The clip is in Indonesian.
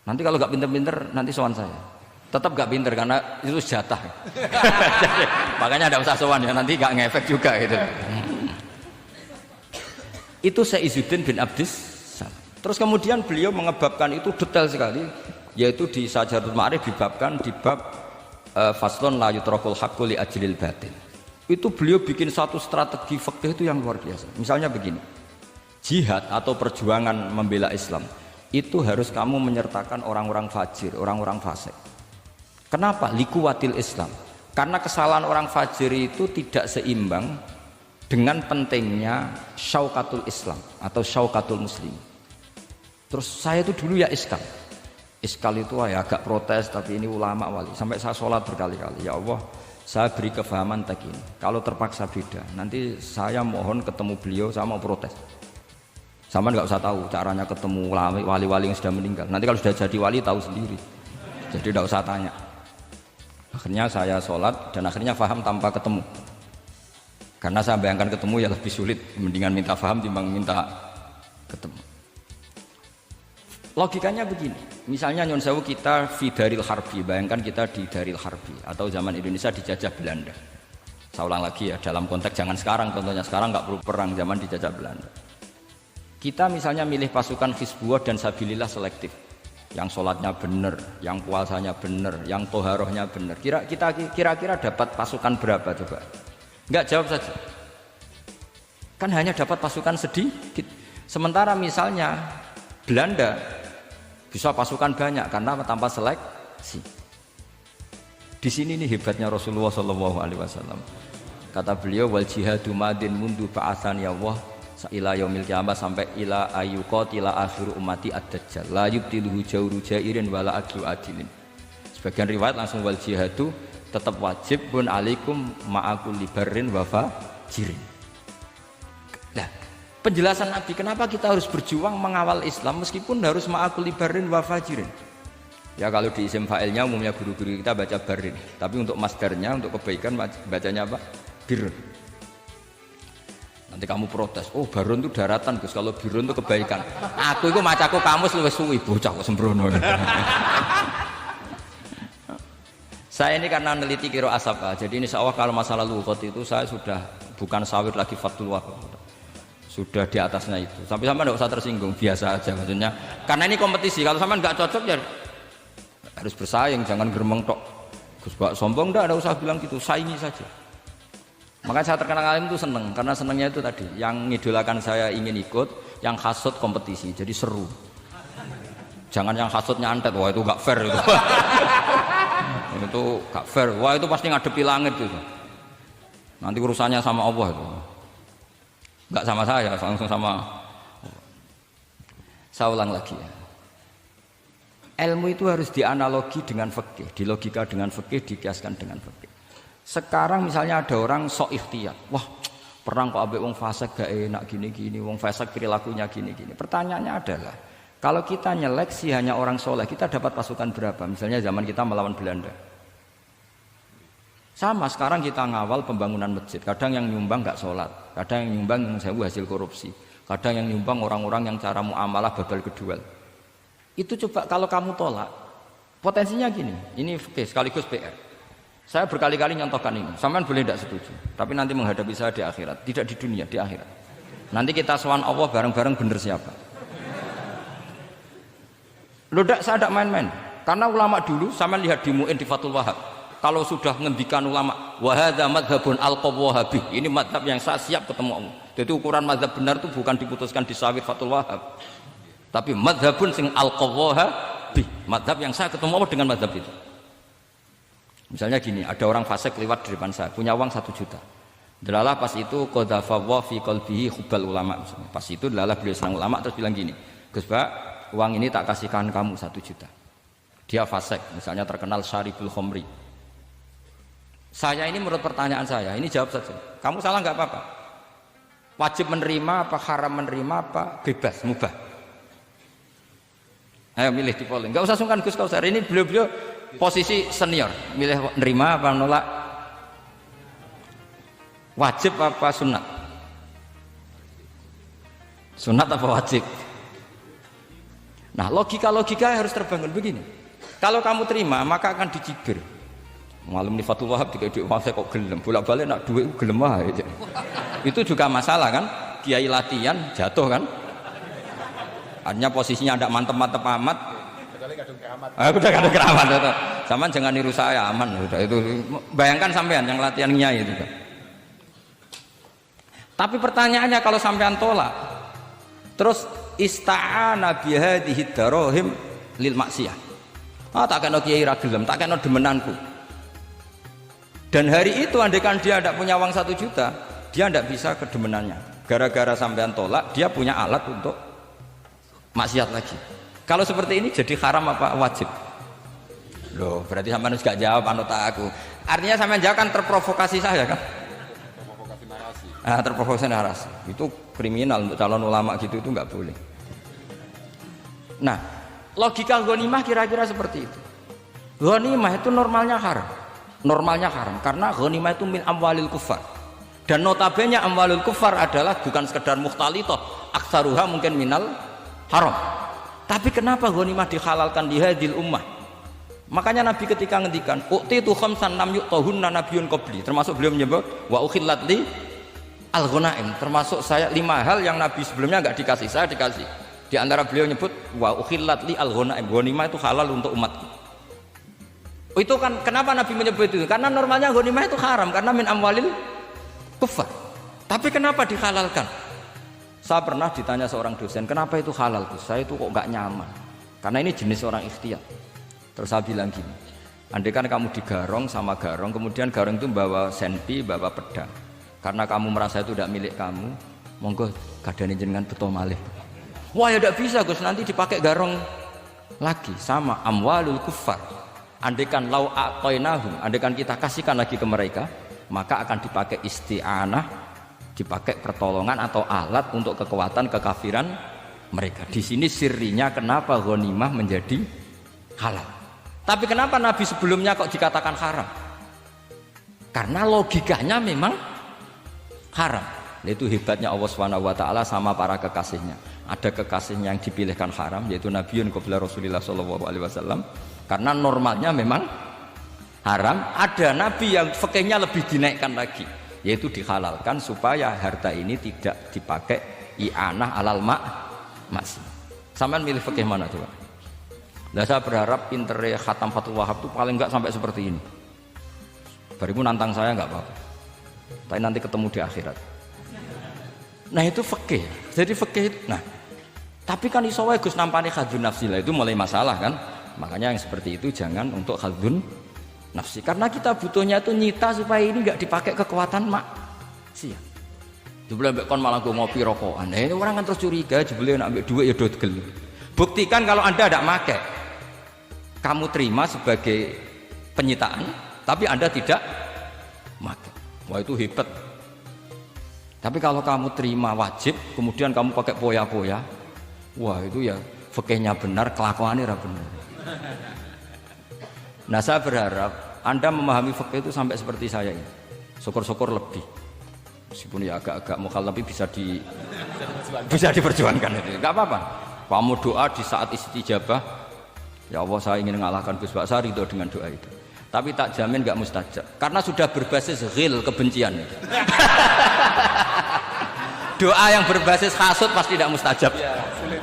Nanti kalau nggak pinter-pinter nanti sowan saya. Tetap nggak pinter karena itu jatah. Makanya tidak usah sowan ya, nanti nggak ngefek juga gitu. Itu Syekh Izzuddin bin Abdis Salam. Terus kemudian beliau mengebabkan itu detail sekali, yaitu di Sajaratul Ma'arif dibabkan di bab faslon la yutrakul haqqu li ajlil batil. Itu beliau bikin satu strategi fikih itu yang luar biasa. Misalnya begini, jihad atau perjuangan membela Islam itu harus kamu menyertakan orang-orang fajir, orang-orang fasik. Kenapa? Likuwatil Islam. Karena kesalahan orang fajir itu tidak seimbang dengan pentingnya syaukatul Islam atau syaukatul Muslim. Terus saya itu dulu ya iskal itu ya agak protes, tapi ini ulama wali. Sampai saya sholat berkali-kali, ya Allah, saya beri kefahaman tak ini. Kalau terpaksa beda, nanti saya mohon ketemu beliau, saya mau protes. Sama nggak usah tahu caranya ketemu wali-wali yang sudah meninggal. Nanti kalau sudah jadi wali tahu sendiri. Jadi tidak usah tanya. Akhirnya saya sholat dan akhirnya faham tanpa ketemu. Karena saya bayangkan ketemu ya lebih sulit, mendingan minta faham timbang minta ketemu. Logikanya begini, misalnya Nyon Sewu kita di Daril Harbi, bayangkan kita di Daril Harbi atau zaman Indonesia dijajah Belanda. Saya ulang lagi ya, dalam konteks jangan sekarang, contohnya sekarang nggak perlu perang, zaman dijajah Belanda. Kita misalnya milih pasukan Hizbullah dan Sabilillah selektif, yang sholatnya benar, yang puasanya benar, yang toharohnya benar. Kira-kira dapat pasukan berapa coba? Nggak, jawab saja. Kan hanya dapat pasukan sedikit. Sementara misalnya Belanda bisa pasukan banyak karena tanpa seleksi. Di sini nih hebatnya Rasulullah SAW. Kata beliau, wal jihadu madin mundu ba'atsan ya Allah ila yaumil qiyamah sampai ila ayyuqatila akhiru ummati ad-dajjal la yubtiluhu jawru jairin wala adlu adilin. Sebagian riwayat langsung wal jihadu tetap wajib pun alaikum ma'akul libarin wa fajirin. Nah, penjelasan Nabi kenapa kita harus berjuang mengawal Islam meskipun harus ma'akul libarin wa fajirin. Ya kalau di isim fa'ilnya umumnya guru-guru kita baca barin, tapi untuk masdarnya untuk kebaikan bacanya apa? Birun. Nanti kamu protes, oh barun itu daratan Gus, kalau birun itu kebaikan. Aku itu macaku kamus luwes suwi bocah kok sembrono. Saya ini karena meneliti kiro asap, jadi ini insya Allah kalau masalah lughat itu saya sudah bukan sawir lagi Fathul Wahab, sudah di atasnya itu. Sampai sama tidak usah tersinggung, biasa aja maksudnya. Karena ini kompetisi, kalau sama nggak cocok ya harus bersaing, jangan geremeng tok. Gus Bak sombong enggak usah bilang gitu, saingi saja. Makanya saya terkenal alim itu seneng, karena senengnya itu tadi, yang ngidolakan saya ingin ikut, yang hasut kompetisi, jadi seru. Jangan yang hasutnya antet, wah itu gak fair itu. Itu gak fair, wah itu pasti ngadepi langit itu. Nanti urusannya sama Allah itu. Gak sama saya, langsung sama. Saya ulang lagi ya. Ilmu itu harus dianalogi dengan fikih, dilogika dengan fikih, dikiaskan dengan fikih. Sekarang misalnya ada orang sok ikhtiyar, wah perang kok ambek wong fasik gak enak gini-gini, wong fasik perilakunya gini-gini. Pertanyaannya adalah, kalau kita nyeleksi hanya orang soleh, kita dapat pasukan berapa? Misalnya zaman kita melawan Belanda. Sama sekarang kita ngawal pembangunan masjid, kadang yang nyumbang gak sholat, kadang yang nyumbang yang sewu hasil korupsi, kadang yang nyumbang orang-orang yang cara muamalah babal kedua. Itu coba kalau kamu tolak, potensinya gini, ini sekaligus PR. Saya berkali-kali nyontohkan ini, sampean boleh tidak setuju, tapi nanti menghadapi saya di akhirat, tidak di dunia, di akhirat. Nanti kita sowan Allah bareng-bareng bener siapa. Loh tidak, saya tidak main-main, karena ulama dulu, sampean lihat di Mu'in di Fathul Wahab, kalau sudah ngendikan ulama, wahadha madhabun al-qawwahabi, ini madhab yang saya siap ketemu Allah. Jadi ukuran madhab benar itu bukan diputuskan di sawit Fathul Wahab, tapi madhabun sing al-qawwahabi, madhab yang saya ketemu Allah dengan madhab itu. Misalnya gini, ada orang fasik lewat di depan saya, punya uang 1 juta. Delalah pas itu qadhafa fi qalbihi hubbal ulama. Pas itu delalah beliau senang ulama terus bilang gini, Gus Bak, uang ini tak kasihkan kamu 1 juta. Dia fasik, misalnya terkenal syaribul khomri. Saya ini menurut pertanyaan saya, ini jawab saja. Kamu salah nggak apa-apa. Wajib menerima apa haram menerima apa bebas mubah. Ayo milih di polling. Nggak usah sungkan Gus Kausar. Ini beliau posisi senior, milih nerima apa nolak, wajib apa sunat, sunat apa wajib. Nah, logika harus terbangun begini. Kalau kamu terima, maka akan dicibir. Malam nih Fatul Wahab tiga duit saya kok gelem, bolak-balik nak duit gelem aja. Itu juga masalah kan? Kiai latihan jatuh kan? Artinya posisinya tidak mantep-mantep amat. Udah kadung keramat itu. Saman jangan niru saya, aman udah itu. Bayangkan sampean yang latihan nyai itu kan. Tapi pertanyaannya kalau sampean tolak, terus ista'ana bihadhihi darahim lil maksiyah. Tak kena kiai ra gelem, tak kena demenanku. Dan hari itu andaikan dia tidak punya uang 1 juta, dia tidak bisa kedemenannya. Gara-gara sampean tolak, dia punya alat untuk maksiat lagi. Kalau seperti ini jadi haram apa wajib? Loh, berarti sampean harus gak jawab anut aku. Artinya sampean jawab kan terprovokasi saya kan? Terprovokasi narasi. Terprovokasi narasi. Itu kriminal untuk calon ulama gitu itu nggak boleh. Nah, logika ghanimah kira-kira seperti itu. Ghanimah itu normalnya haram. Normalnya haram karena ghanimah itu min amwalil kufar. Dan notabene amwalul kufar adalah bukan sekedar mukhtalithah, aksaruha mungkin minal haram. Tapi kenapa ghanimah dihalalkan di hadil ummah? Makanya Nabi ketika ngendikan uqtitu khamsan lam yuqtahunna nabiyyun qabli, termasuk beliau menyebut wa ukhillat li al-ghanaim, termasuk saya 5 hal yang Nabi sebelumnya enggak dikasih, saya dikasih. Di antara beliau nyebut wa ukhillat li al-ghanaim, ghanimah itu halal untuk umatku. Itu kan kenapa Nabi menyebut itu? Karena normalnya ghanimah itu haram karena min amwalil kufar. Tapi kenapa dihalalkan? Saya pernah ditanya seorang dosen, kenapa itu halal? Saya itu kok nggak nyaman. Karena ini jenis orang ikhtiyat. Terus saya bilang gini, andai kan kamu digarong sama garong, kemudian garong itu bawa senpi, bawa pedang. Karena kamu merasa itu tidak milik kamu, monggo kadane jenengan beto malih. Wah ya tidak bisa Gus, nanti dipakai garong lagi sama amwalul kufar. Andaikan lau aqainahum, andaikan kita kasihkan lagi ke mereka, maka akan dipakai isti'anah, dipakai pertolongan atau alat untuk kekuatan kekafiran mereka. Di sini sirrinya kenapa ghanimah menjadi halal. Tapi kenapa Nabi sebelumnya kok dikatakan haram? Karena logikanya memang haram. Itu hebatnya Allah SWT sama para kekasihnya. Ada kekasihnya yang dipilihkan haram, yaitu Nabiun qabla Rasulullah SAW. Karena normalnya memang haram. Ada nabi yang fikihnya lebih dinaikkan lagi, yaitu dihalalkan supaya harta ini tidak dipakai i'anah alal maksi. Sampean milih fikih mana coba? Nah, saya berharap pintere Khatam Fatul Wahab itu paling enggak sampai seperti ini. Barimu nantang saya enggak apa-apa, tapi nanti ketemu di akhirat. Nah itu fikih. Jadi fikih itu, nah tapi kan iso wae Gus nampani khadzun nafsi lah, itu mulai masalah kan. Makanya yang seperti itu jangan untuk khadzun nafsi, karena kita butuhnya itu nyita supaya ini nggak dipakai kekuatan maksiat. Jebule mbek kon malah go ngopi rokokan. Ini orang kan terus curiga, jebule nak mbek duit ya dodgel. Buktikan kalau Anda tidak pakai, kamu terima sebagai penyitaan, tapi Anda tidak pakai. Wah itu hebat. Tapi kalau kamu terima wajib, kemudian kamu pakai poya-poya, wah itu ya fikihnya benar, kelakuannya ra benar. Nah saya berharap Anda memahami fikih itu sampai seperti saya ini. Syukur-syukur lebih. Meskipun ya agak-agak mukhalaf tapi bisa diperjuangkan itu. Enggak apa-apa. Kamu doa di saat istijabah, ya Allah saya ingin mengalahkan Gus Bak, saya ridho dengan doa itu. Tapi tak jamin enggak mustajab. Karena sudah berbasis ghil, kebencian. Doa yang berbasis hasud pasti tidak mustajab. Ya, sulit.